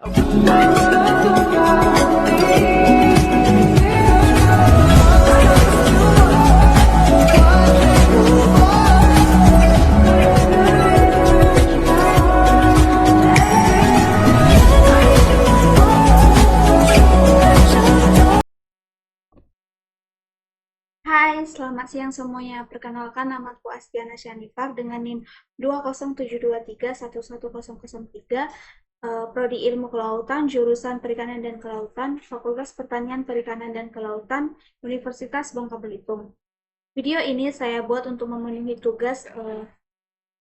Hai, selamat siang semuanya. Perkenalkan, namaku Astiana Syanifar dengan NIM 20723111003, Prodi Ilmu Kelautan, jurusan Perikanan dan Kelautan, Fakultas Pertanian Perikanan dan Kelautan, Universitas Bangka Belitung. Video ini saya buat untuk memenuhi tugas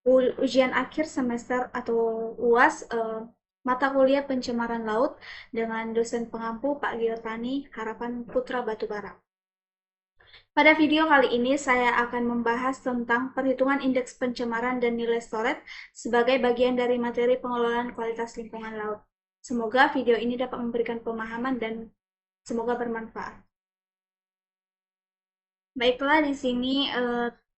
ujian akhir semester atau UAS mata kuliah pencemaran laut dengan dosen pengampu Pak Giotani Harapan Putra Batubara. Pada video kali ini saya akan membahas tentang perhitungan indeks pencemaran dan nilai STORET sebagai bagian dari materi pengelolaan kualitas lingkungan laut. Semoga video ini dapat memberikan pemahaman dan semoga bermanfaat. Baiklah, di sini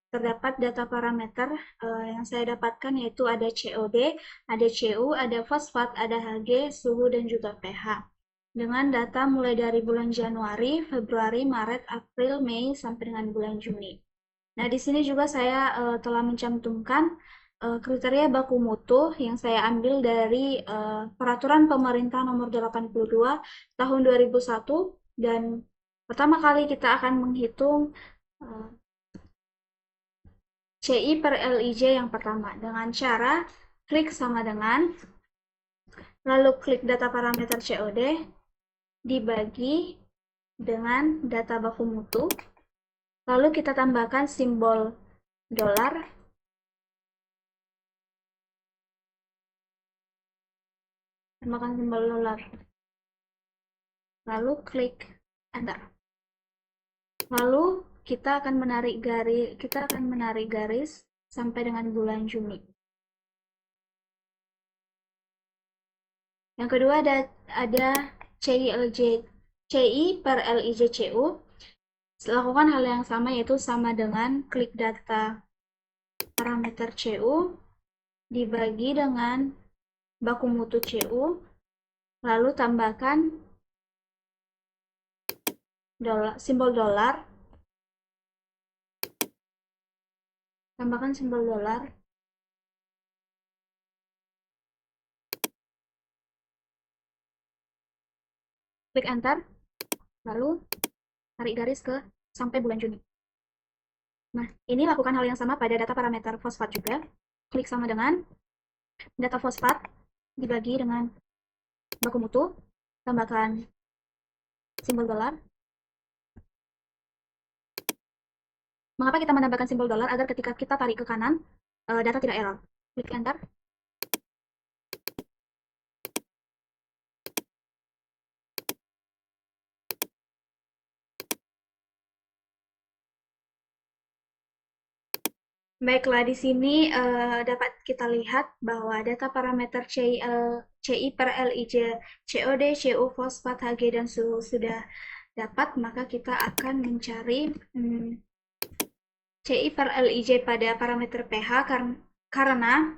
terdapat data parameter yang saya dapatkan, yaitu ada COD, ada CU, ada fosfat, ada Hg, suhu, dan juga pH. Dengan data mulai dari bulan Januari, Februari, Maret, April, Mei, sampai dengan bulan Juni. Nah, di sini juga saya telah mencantumkan kriteria baku mutu yang saya ambil dari Peraturan Pemerintah Nomor 82 Tahun 2001, dan pertama kali kita akan menghitung CI per LIJ yang pertama dengan cara klik sama dengan, lalu klik data parameter COD, dibagi dengan data baku mutu, lalu kita tambahkan simbol dolar, lalu klik enter. Lalu kita akan menarik garis sampai dengan bulan Juni. Yang kedua ada CI per LIJ CU. Lakukan hal yang sama, yaitu sama dengan klik data parameter CU, dibagi dengan baku mutu CU, lalu tambahkan simbol dolar, klik enter, lalu tarik garis ke sampai bulan Juni. Nah, ini lakukan hal yang sama pada data parameter fosfat juga. Klik sama dengan data fosfat, dibagi dengan baku mutu, tambahkan simbol dolar. Mengapa kita menambahkan simbol dolar? Agar ketika kita tarik ke kanan, data tidak error. Klik enter. Baiklah, di sini dapat kita lihat bahwa data parameter CI per LIJ, COD, CU, fosfat, Hg, dan suhu sudah dapat. Maka kita akan mencari CI per LIJ pada parameter pH, karena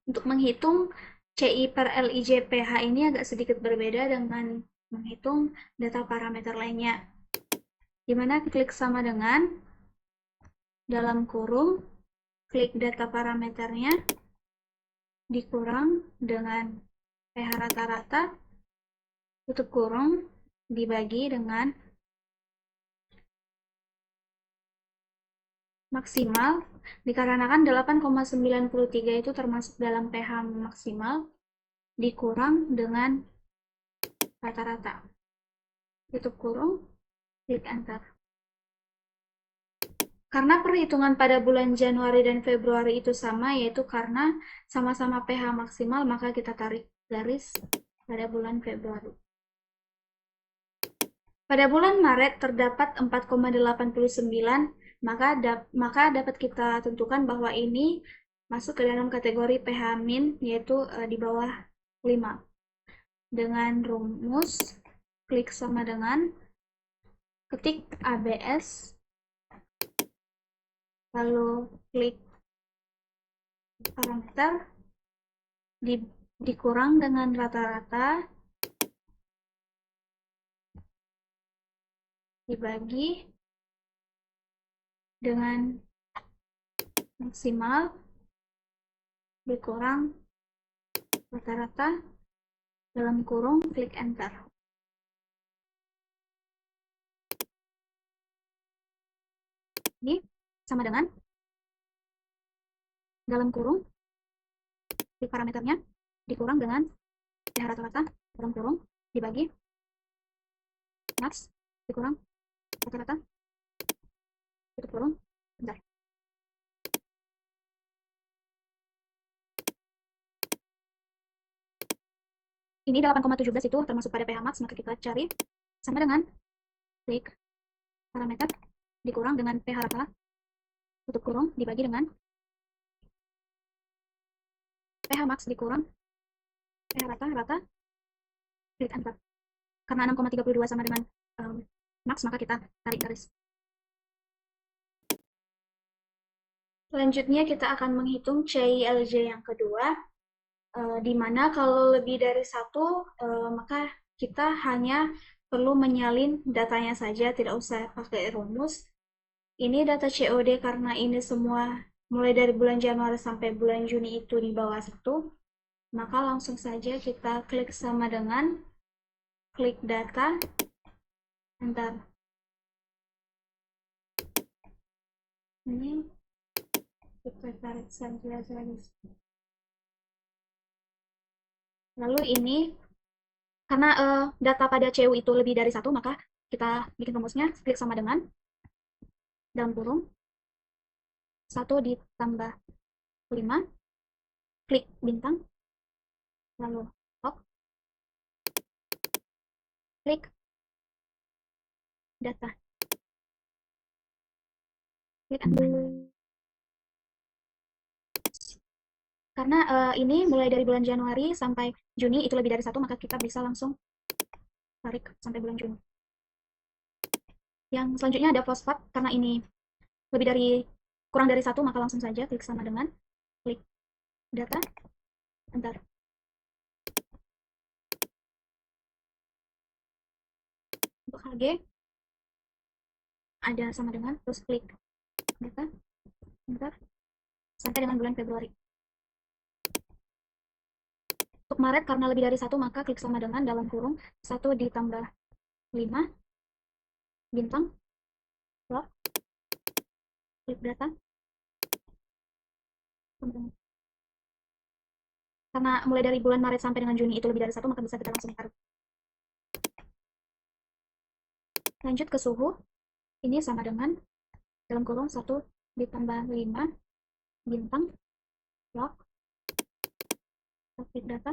untuk menghitung CI per LIJ pH ini agak sedikit berbeda dengan menghitung data parameter lainnya, dimana klik sama dengan, dalam kurung, klik data parameternya, dikurang dengan pH rata-rata, tutup kurung, dibagi dengan maksimal, dikarenakan 8,93 itu termasuk dalam pH maksimal, dikurang dengan rata-rata, tutup kurung, klik enter. Karena perhitungan pada bulan Januari dan Februari itu sama, yaitu karena sama-sama pH maksimal, maka kita tarik garis pada bulan Februari. Pada bulan Maret terdapat 4,89, maka dapat kita tentukan bahwa ini masuk ke dalam kategori pH min, yaitu di bawah 5. Dengan rumus klik sama dengan, ketik ABS, lalu klik parameter, dikurang dengan rata-rata dibagi dengan maksimal dikurang rata-rata dalam kurung klik enter. Ini sama dengan dalam kurung di parameternya dikurang dengan PH rata-rata dalam kurung dibagi max dikurang rata-rata tutup kurung. Bentar. Ini 8,17 itu termasuk pada pH max, maka kita cari sama dengan klik parameter dikurang dengan pH rata tutup kurung dibagi dengan pH max dikurang pH rata klik enter. Karena 6,32 sama dengan max, maka kita tarik garis. Selanjutnya kita akan menghitung CILJ yang kedua, di mana kalau lebih dari satu, maka kita hanya perlu menyalin datanya saja, tidak usah pakai rumus. Ini data COD karena ini semua mulai dari bulan Januari sampai bulan Juni itu di bawah 1, maka langsung saja kita klik sama dengan klik data, enter. Ini kita tarik saja garis. Lalu ini karena data pada CU itu lebih dari satu, maka kita bikin rumusnya klik sama dengan dalam kurung 1 ditambah 5, klik bintang, lalu lock, klik data, klik enter. Karena ini mulai dari bulan Januari sampai Juni itu lebih dari satu, maka kita bisa langsung tarik sampai bulan Juni. Yang selanjutnya ada fosfat, karena ini lebih dari kurang dari satu, maka langsung saja klik sama dengan klik data, enter. Untuk HG ada sama dengan, terus klik data, enter, sampai dengan bulan Februari. Untuk Maret karena lebih dari satu, maka klik sama dengan dalam kurung 1 ditambah 5, bintang, lock, klik data. Karena mulai dari bulan Maret sampai dengan Juni itu lebih dari satu, maka bisa kita langsung taruh. Lanjut ke suhu, ini sama dengan dalam kurung 1 ditambah 5, bintang, lock, klik data.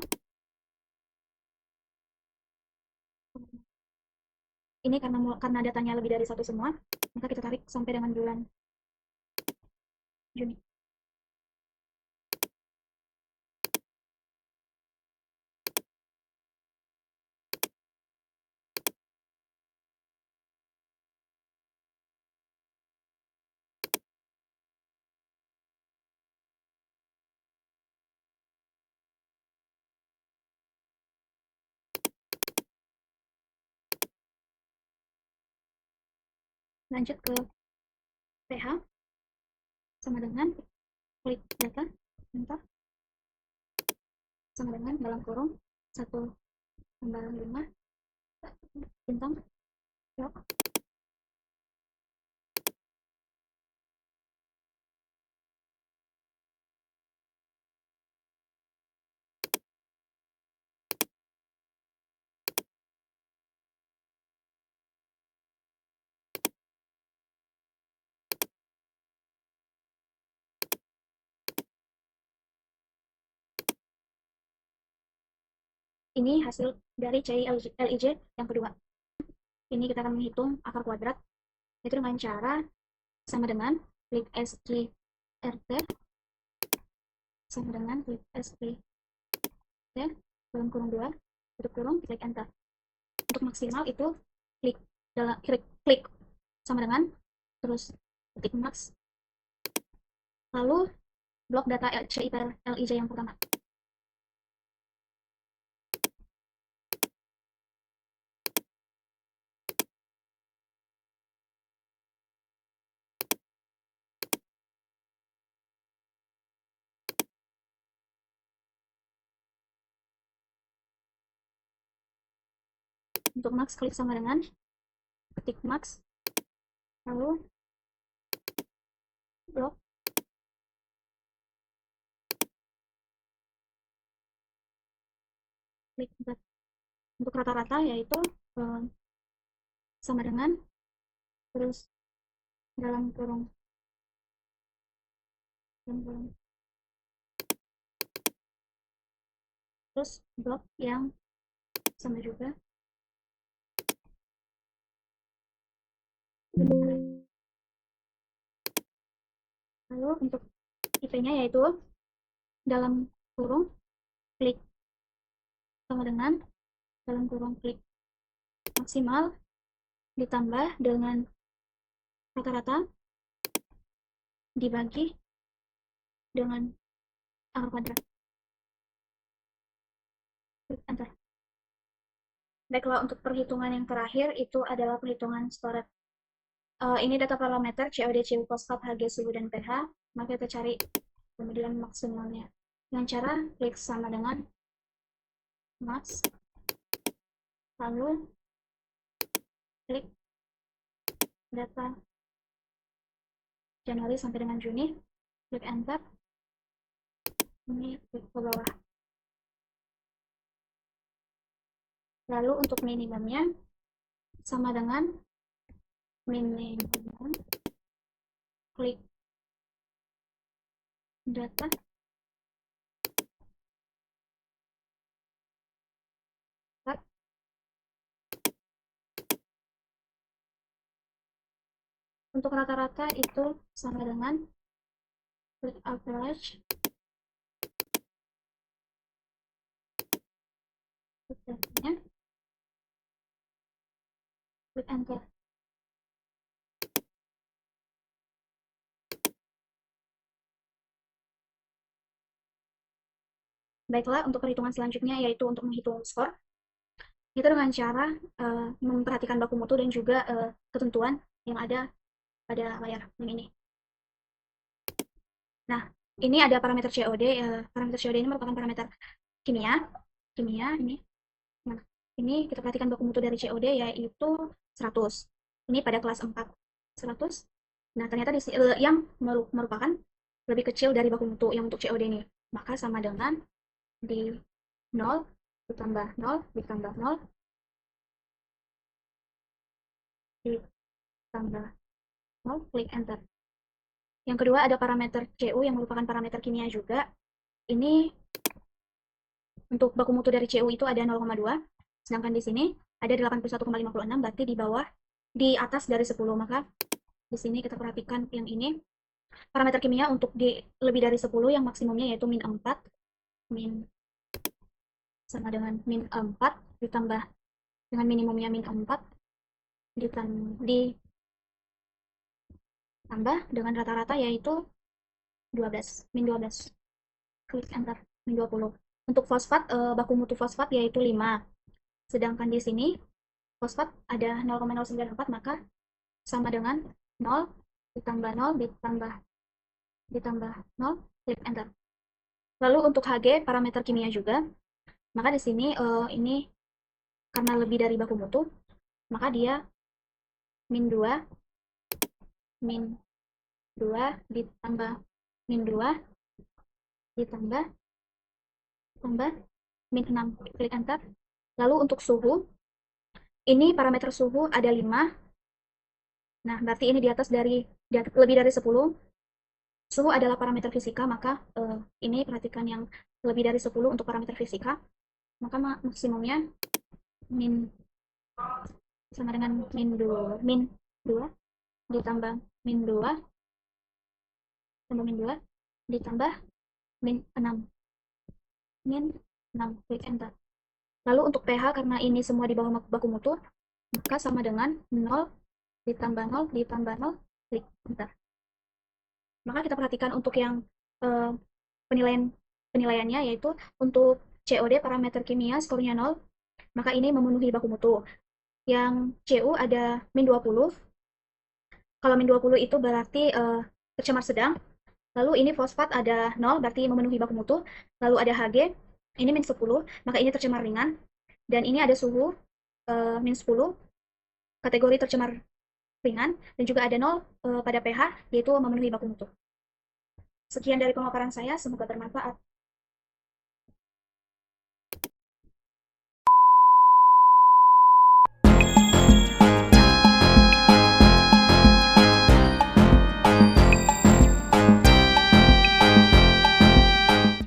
Ini karena datanya lebih dari satu semua, maka kita tarik sampai dengan bulan Juni. Lanjut ke pH, sama dengan klik data, enter, sama dengan dalam kurung 1 tambah 5, bintang, lock, ini hasil dari CILJ yang kedua. Ini kita akan menghitung akar kuadrat, yaitu dengan cara sama dengan klik SQRT, sama dengan klik SQRT, dalam kurung 2, tutup kurung, klik enter. Untuk maksimal itu klik sama dengan, terus ketik max, lalu blok data CI per LIJ yang pertama. Untuk max, klik sama dengan ketik max, lalu blok. Klik enter. Untuk rata-rata yaitu sama dengan, terus dalam kurung, terus blok yang sama juga. Lalu untuk IP-nya yaitu dalam kurung klik sama dengan dalam kurung klik maksimal ditambah dengan rata-rata dibagi dengan angka kuadrat. Klik enter. Baiklah, untuk perhitungan yang terakhir itu adalah perhitungan storage. Ini data parameter COD, CU, fosfat, Hg, suhu, dan pH. Maka kita cari kemudian maksimalnya dengan cara klik sama dengan max, lalu klik data Januari sampai dengan Juni, klik enter, ini klik ke bawah. Lalu untuk minimumnya sama dengan minimum, klik data, untuk rata-rata itu sama dengan klik average, klik datanya, klik enter. Baiklah, untuk perhitungan selanjutnya yaitu untuk menghitung skor. Itu dengan cara memperhatikan baku mutu dan juga ketentuan yang ada pada layar yang ini. Nah, ini ada parameter COD. Parameter COD ini merupakan parameter kimia ini. Nah, ini kita perhatikan baku mutu dari COD yaitu 100. Ini pada kelas 4, 100. Nah, ternyata yang merupakan lebih kecil dari baku mutu yang untuk COD ini. Maka sama dengan di 0 ditambah 0 ditambah 0 ditambah 0, klik enter. Yang kedua ada parameter CU yang merupakan parameter kimia juga. Ini untuk baku mutu dari CU itu ada 0,2, sedangkan di sini ada 81,56, berarti di bawah, di atas dari 10. Maka di sini kita perhatikan yang ini. Parameter kimia untuk di lebih dari 10 yang maksimumnya yaitu min 4. Min sama dengan min 4 ditambah dengan minimumnya min 4 ditambah dengan rata-rata yaitu 12, min 12. Klik enter, min 20. Untuk fosfat, baku mutu fosfat yaitu 5. Sedangkan di sini fosfat ada 0,094, maka sama dengan 0 ditambah 0 ditambah 0, klik enter. Lalu untuk Hg, parameter kimia juga. Maka di sini ini karena lebih dari baku mutu, maka dia min 2 ditambah min 2 ditambah min 6, klik enter. Lalu untuk suhu, ini parameter suhu ada 5. Nah, berarti ini di atas dari lebih dari 10. Suhu adalah parameter fisika, maka ini perhatikan yang lebih dari 10 untuk parameter fisika. Maka maksimumnya min sama dengan min 2 ditambah min 2 ditambah min 6. Min 6, klik enter. Lalu untuk pH, karena ini semua di bawah baku mutu, maka sama dengan 0 ditambah 0 ditambah 0, klik enter. Maka kita perhatikan untuk yang penilaiannya yaitu untuk COD parameter kimia skornya 0, maka ini memenuhi baku mutu. Yang CU ada min 20. Kalau min 20 itu berarti tercemar sedang. Lalu ini fosfat ada 0, berarti memenuhi baku mutu. Lalu ada Hg, ini min 10, maka ini tercemar ringan. Dan ini ada suhu min 10, kategori tercemar ringan, dan juga ada 0 pada pH, yaitu memenuhi baku mutu. Sekian dari pemaparan saya, semoga bermanfaat.